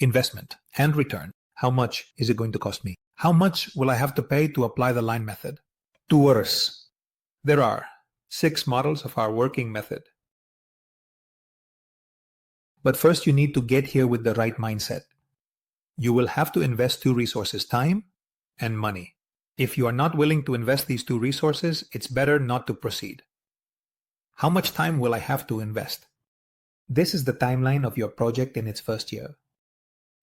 investment and return. How much is it going to cost me? How much will I have to pay to apply the line method? Tours. There are 6 models of our working method. But first you need to get here with the right mindset. You will have to invest 2 resources, time and money. If you are not willing to invest these 2 resources, it's better not to proceed. How much time will I have to invest? This is the timeline of your project in its first year.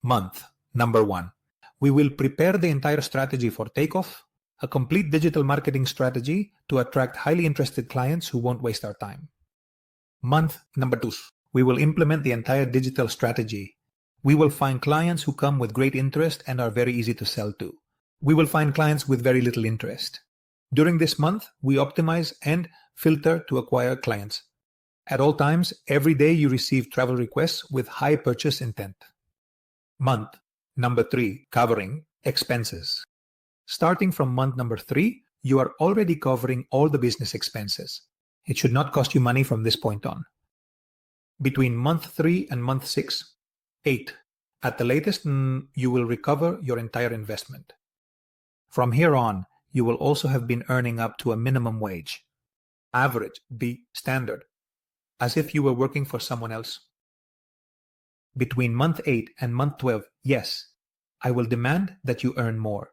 Month number 1. We will prepare the entire strategy for takeoff, a complete digital marketing strategy to attract highly interested clients who won't waste our time. Month number 2. We will implement the entire digital strategy. We will find clients who come with great interest and are very easy to sell to. We will find clients with very little interest. During this month, we optimize and filter to acquire clients. At all times, every day you receive travel requests with high purchase intent. Month number 3, covering expenses. Starting from month number 3, you are already covering all the business expenses. It should not cost you money from this point on. Between month 3 and month 6, 8, at the latest, you will recover your entire investment. From here on, you will also have been earning up to a minimum wage. Average, be standard, as if you were working for someone else. Between month 8 and month 12, yes, I will demand that you earn more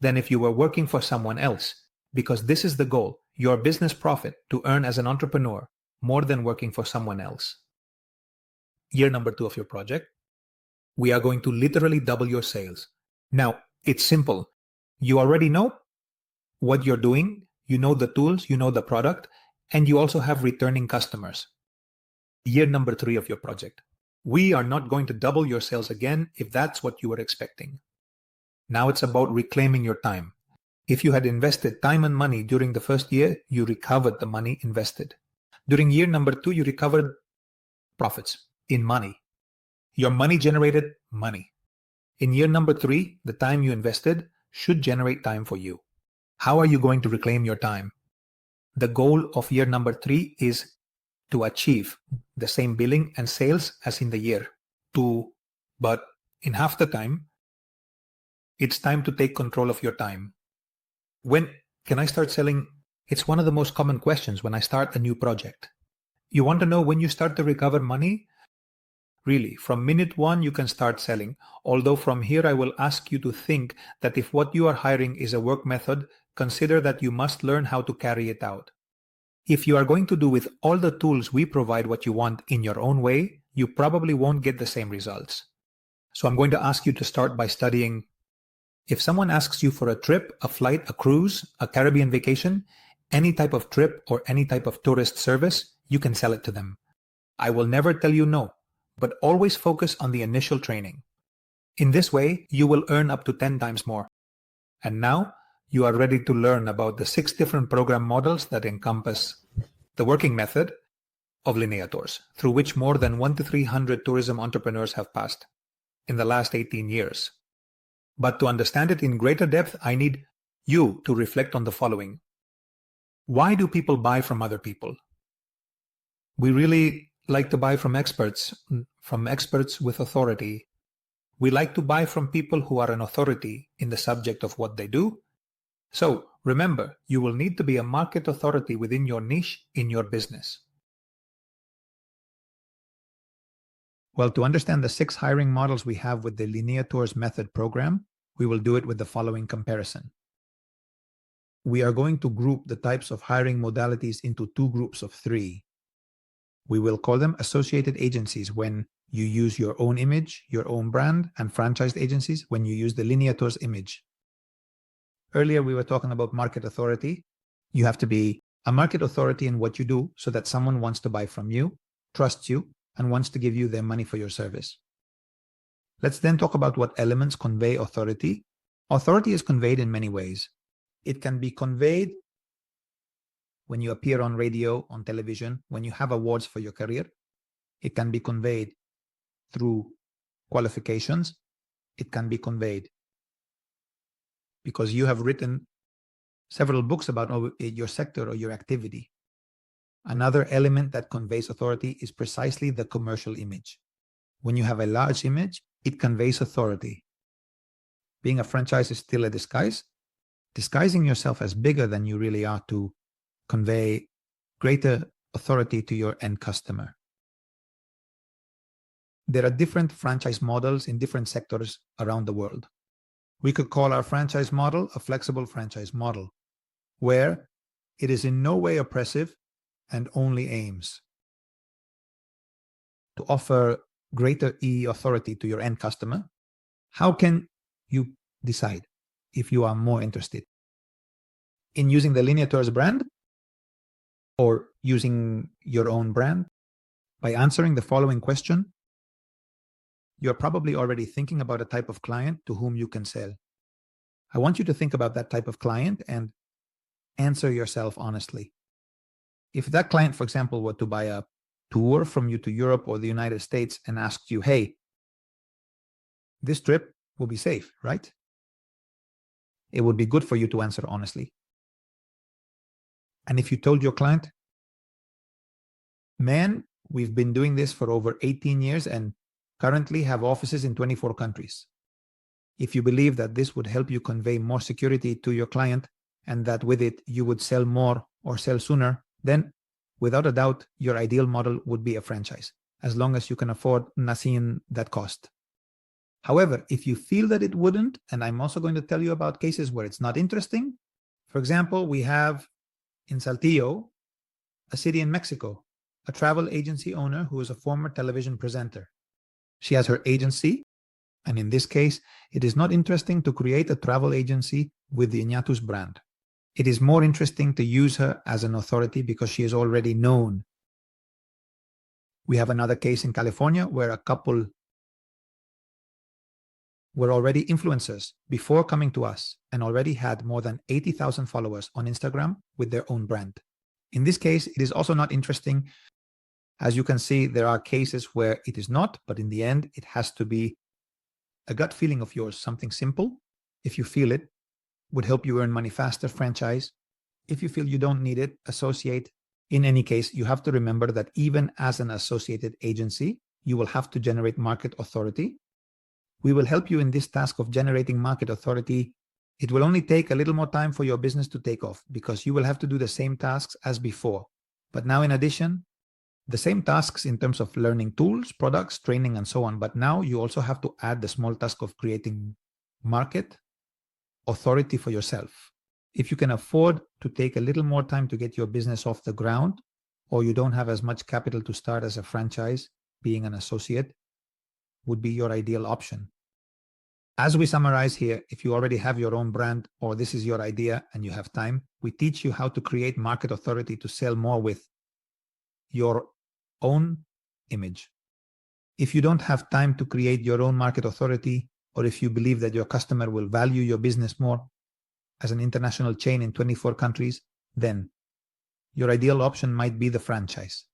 than if you were working for someone else, because this is the goal, your business profit, to earn as an entrepreneur more than working for someone else. Year number 2 of your project, we are going to literally double your sales. Now, it's simple. You already know what you're doing, you know the tools, you know the product, and you also have returning customers. Year number 3 of your project. We are not going to double your sales again if that's what you were expecting. Now it's about reclaiming your time. If you had invested time and money during the first year, you recovered the money invested. During year number 2, you recovered profits in money. Your money generated money. In year number 3, the time you invested should generate time for you. How are you going to reclaim your time? The goal of year number 3 is to achieve the same billing and sales as in the year 2, but in half the time, it's time to take control of your time. When can I start selling? It's one of the most common questions when I start a new project. You want to know when you start to recover money? Really, from minute 1 you can start selling, although from here I will ask you to think that if what you are hiring is a work method, consider that you must learn how to carry it out. If you are going to do with all the tools we provide what you want in your own way, you probably won't get the same results. So I'm going to ask you to start by studying. If someone asks you for a trip, a flight, a cruise, a Caribbean vacation, any type of trip or any type of tourist service, you can sell it to them. I will never tell you no, but always focus on the initial training. In this way, you will earn up to 10 times more. And now, you are ready to learn about the 6 different program models that encompass the working method of Línea Tours, through which more than 100 to 300 tourism entrepreneurs have passed in the last 18 years. But to understand it in greater depth, I need you to reflect on the following. Why do people buy from other people? We really like to buy from experts with authority. We like to buy from people who are an authority in the subject of what they do. So remember, you will need to be a market authority within your niche in your business. Well, to understand the 6 hiring models we have with the Línea Tours method program, we will do it with the following comparison. We are going to group the types of hiring modalities into 2 groups of 3. We will call them associated agencies when you use your own image, your own brand, and franchised agencies when you use the Línea Tours image. Earlier, we were talking about market authority. You have to be a market authority in what you do so that someone wants to buy from you, trusts you, and wants to give you their money for your service. Let's then talk about what elements convey authority. Authority is conveyed in many ways. It can be conveyed when you appear on radio, on television, when you have awards for your career. It can be conveyed through qualifications. It can be conveyed because you have written several books about your sector or your activity. Another element that conveys authority is precisely the commercial image. When you have a large image, it conveys authority. Being a franchise is still a disguise, disguising yourself as bigger than you really are to convey greater authority to your end customer. There are different franchise models in different sectors around the world. We could call our franchise model a flexible franchise model, where it is in no way oppressive and only aims to offer greater authority to your end customer. How can you decide if you are more interested in using the Línea brand or using your own brand? By answering the following question, you're probably already thinking about a type of client to whom you can sell. I want you to think about that type of client and answer yourself honestly. If that client, for example, were to buy a tour from you to Europe or the United States and asked you, hey, this trip will be safe, right? It would be good for you to answer honestly. And if you told your client, man, we've been doing this for over 18 years and currently have offices in 24 countries. If you believe that this would help you convey more security to your client and that with it you would sell more or sell sooner, then without a doubt, your ideal model would be a franchise, as long as you can afford nothing that cost. However, if you feel that it wouldn't, and I'm also going to tell you about cases where it's not interesting. For example, we have in Saltillo, a city in Mexico, a travel agency owner who is a former television presenter. She has her agency, and in this case, it is not interesting to create a travel agency with the INITIUM brand. It is more interesting to use her as an authority because she is already known. We have another case in California where a couple were already influencers before coming to us and already had more than 80,000 followers on Instagram with their own brand. In this case, it is also not interesting. As you can see, there are cases where it is not, but in the end, it has to be a gut feeling of yours, something simple. If you feel it would help you earn money faster, franchise. If you feel you don't need it, associate. In any case, you have to remember that even as an associated agency, you will have to generate market authority. We will help you in this task of generating market authority. It will only take a little more time for your business to take off because you will have to do the same tasks as before. But now, in addition, the same tasks in terms of learning tools, products, training, and so on. But now you also have to add the small task of creating market authority for yourself. If you can afford to take a little more time to get your business off the ground, or you don't have as much capital to start as a franchise, being an associate would be your ideal option. As we summarize here, if you already have your own brand or this is your idea and you have time, we teach you how to create market authority to sell more with your own image. If you don't have time to create your own market authority, or if you believe that your customer will value your business more as an international chain in 24 countries, then your ideal option might be the franchise.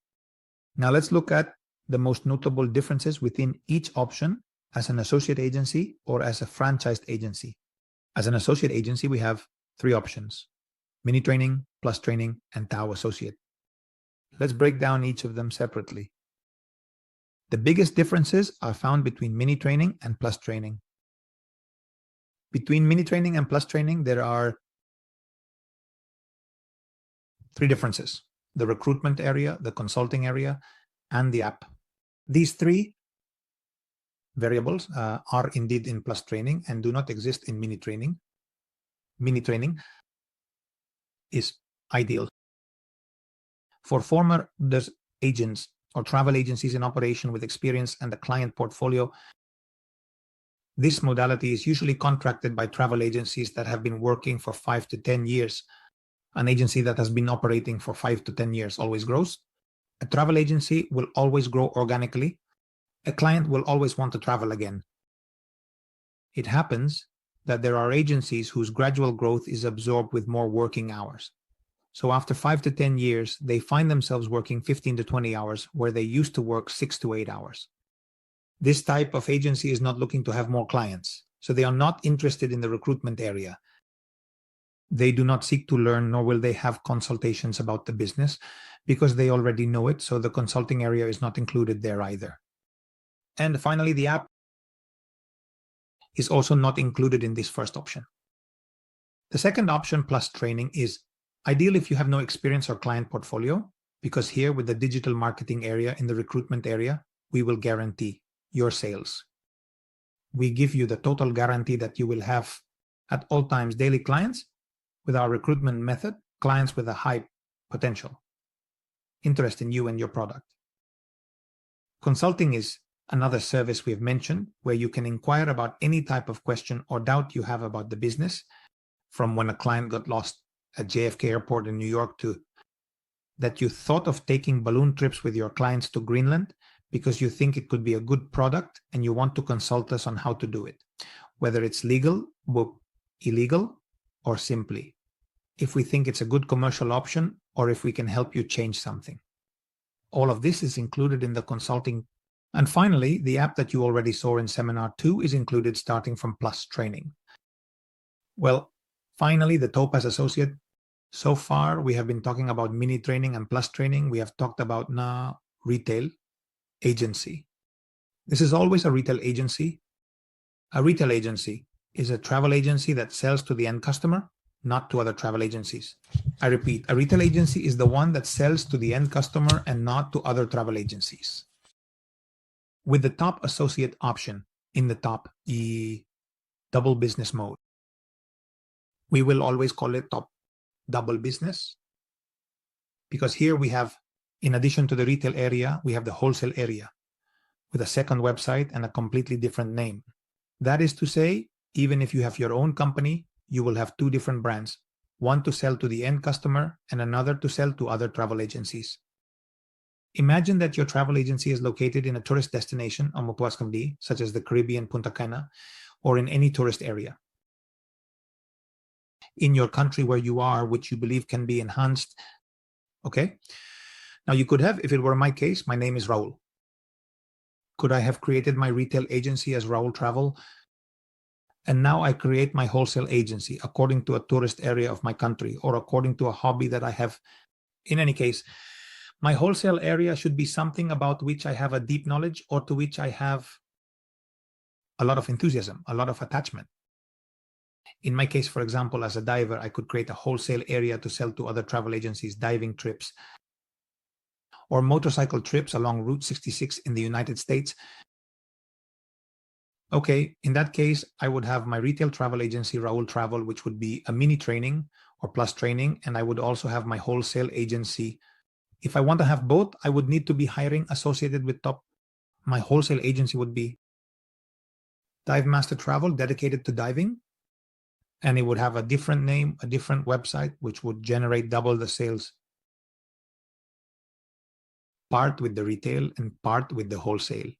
Now let's look at the most notable differences within each option as an associate agency or as a franchised agency. As an associate agency, we have three options: mini training, plus training, and Tao associate. Let's break down each of them separately. The biggest differences are found between mini training and plus training. Between mini training and plus training, there are three differences: the recruitment area, the consulting area, and the app. These three variables are indeed in plus training and do not exist in mini training. Mini training is ideal for former agents or travel agencies in operation with experience and a client portfolio. This modality is usually contracted by travel agencies that have been working for 5 to 10 years. An agency that has been operating for 5 to 10 years always grows. A travel agency will always grow organically. A client will always want to travel again. It happens that there are agencies whose gradual growth is absorbed with more working hours. So after 5 to 10 years, they find themselves working 15 to 20 hours where they used to work 6 to 8 hours. This type of agency is not looking to have more clients, so they are not interested in the recruitment area. They do not seek to learn, nor will they have consultations about the business because they already know it, so the consulting area is not included there either. And finally, the app. is also not included in this first option. The second option, plus training, is ideal if you have no experience or client portfolio, because here with the digital marketing area in the recruitment area, we will guarantee your sales. We give you the total guarantee that you will have at all times daily clients with our recruitment method, clients with a high potential, interest in you and your product. Consulting is another service we've mentioned where you can inquire about any type of question or doubt you have about the business, from when a client got lost at JFK Airport in New York to that you thought of taking balloon trips with your clients to Greenland because you think it could be a good product and you want to consult us on how to do it, whether it's legal, illegal, or simply if we think it's a good commercial option or if we can help you change something. All of this is included in the consulting. And finally, the app that you already saw in Seminar 2 is included starting from Plus Training. Well, finally, the Topaz Associate. So far, we have been talking about mini training and plus training. We have talked about now retail agency. This is always a retail agency. A retail agency is a travel agency that sells to the end customer, not to other travel agencies. I repeat, a retail agency is the one that sells to the end customer and not to other travel agencies. With the top associate option in the top, the double business mode, we will always call it top double business, because here we have, in addition to the retail area, we have the wholesale area with a second website and a completely different name. That is to say, even if you have your own company, you will have two different brands, one to sell to the end customer and another to sell to other travel agencies. Imagine that your travel agency is located in a tourist destination on Mapuascamdi, such as the Caribbean, Punta Cana, or in any tourist area in your country where you are, which you believe can be enhanced. Okay. Now you could have, if it were my case, my name is Raul. Could I have created my retail agency as Raul Travel? And now I create my wholesale agency according to a tourist area of my country or according to a hobby that I have. In any case, my wholesale area should be something about which I have a deep knowledge or to which I have a lot of enthusiasm, a lot of attachment. In my case, for example, as a diver, I could create a wholesale area to sell to other travel agencies, diving trips, or motorcycle trips along Route 66 in the United States. Okay, in that case, I would have my retail travel agency, Raul Travel, which would be a mini training or plus training, and I would also have my wholesale agency. If I want to have both, I would need to be hiring associated with top. My wholesale agency would be Dive Master Travel, dedicated to diving, and it would have a different name, a different website, which would generate double the sales, part with the retail and part with the wholesale.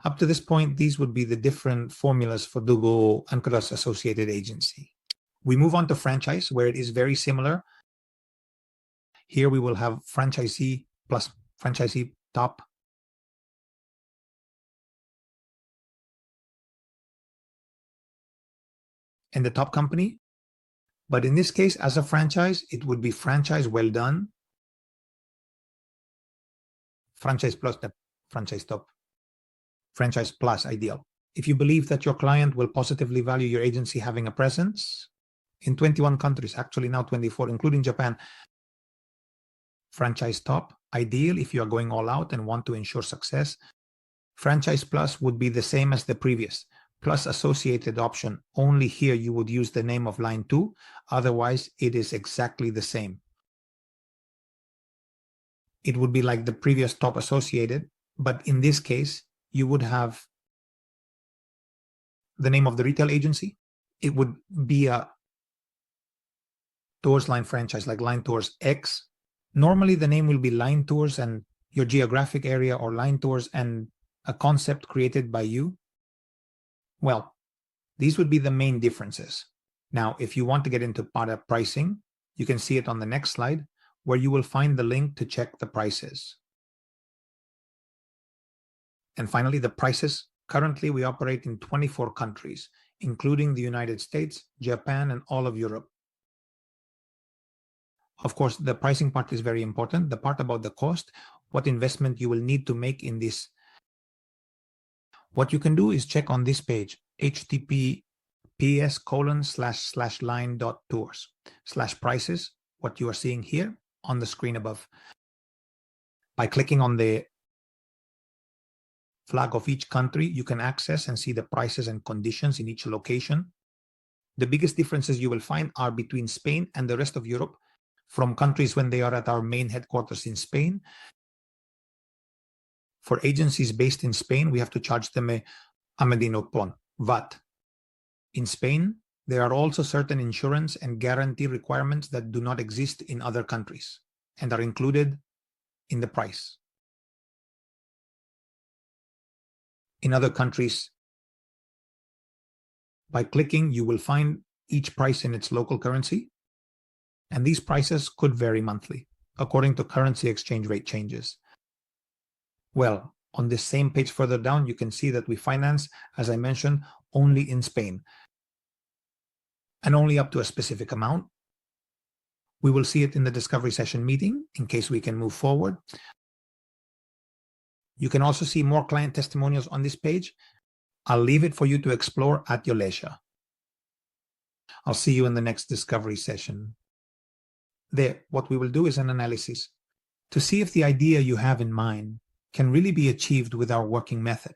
Up to this point, these would be the different formulas for Dugo and Cross Associated Agency. We move on to franchise, where it is very similar. Here we will have franchisee plus franchisee top. And the top company. But in this case, as a franchise, it would be franchise well done, franchise plus the franchise top, franchise plus ideal. If you believe that your client will positively value your agency having a presence in 21 countries, actually now 24, including Japan, franchise top, ideal if you are going all out and want to ensure success. Franchise plus would be the same as the previous, plus associated option. Only here you would use the name of line 2, otherwise it is exactly the same. It would be like the previous top associated, but in this case, you would have the name of the retail agency. It would be a Tours Line franchise, like Line Tours X. Normally, the name will be Line Tours and your geographic area, or Line Tours and a concept created by you. Well, these would be the main differences. Now, if you want to get into part of pricing, you can see it on the next slide, where you will find the link to check the prices. And finally, the prices. Currently, we operate in 24 countries, including the United States, Japan, and all of Europe. Of course, the pricing part is very important. The part about the cost, what investment you will need to make in this. What you can do is check on this page. https://line.tours/prices, what you are seeing here on the screen above. By clicking on the flag of each country, you can access and see the prices and conditions in each location. The biggest differences you will find are between Spain and the rest of Europe, from countries when they are at our main headquarters in Spain. For agencies based in Spain, we have to charge them a Medino Pon, VAT. In Spain, there are also certain insurance and guarantee requirements that do not exist in other countries and are included in the price. In other countries, by clicking, you will find each price in its local currency, and these prices could vary monthly according to currency exchange rate changes. Well, on this same page further down, you can see that we finance, as I mentioned, only in Spain, and only up to a specific amount. We will see it in the discovery session meeting in case we can move forward. You can also see more client testimonials on this page. I'll leave it for you to explore at your leisure. I'll see you in the next discovery session. There, what we will do is an analysis to see if the idea you have in mind can really be achieved with our working method.